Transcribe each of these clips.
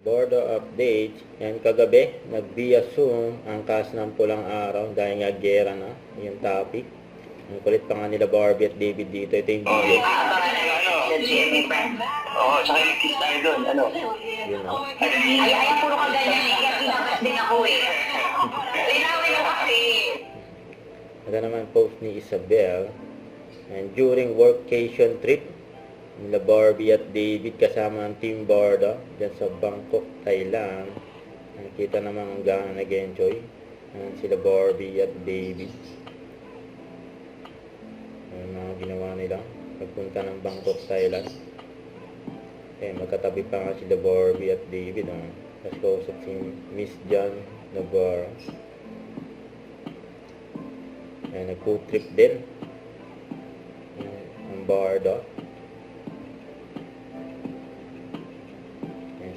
Bordo update. Yan, kagabi, nag-via Zoom ang cast ng Pulang Araw dahil nga gera na yung topic. Ang kulit pa nga nila Barbie at David dito. Ito yung video. Oo, tsaka yung kiss tayo doon, ano? Yun na. Ay, puro ka ganyan eh. Kaya pinakas din ako eh. Linawin mo kasi. Ito naman post ni Isabel. And during workation trip, nila Barbie at David kasama ang Team Bordo dyan sa Bangkok, Thailand. Nakita naman ang gaano nag-enjoy sila Barbie at David. Ang mga ginawa nila pagpunta ng Bangkok, Thailand. Magkatabi pa nga sila Barbie at David. Tapos kausap si Miss John Navarro. Nag-food trip din ang Bordo.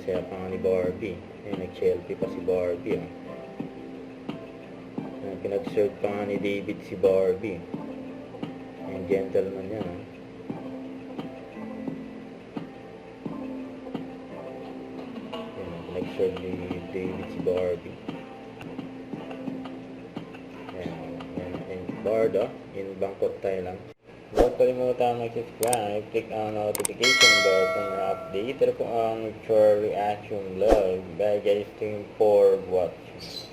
Saya pa nga ni Barbie. Nag-selfie pa si Barbie. Pinag-serve pa nga ni David si Barbie. Yung gentleman niya. Nag-serve ni David si Barbie. And Bordo in Bangkok, Thailand. Huwag kalimutan mag-subscribe, click ang notification bell kung na-update. Ito po ang Mature Reaction Vlog. Bye guys, thank you for watching.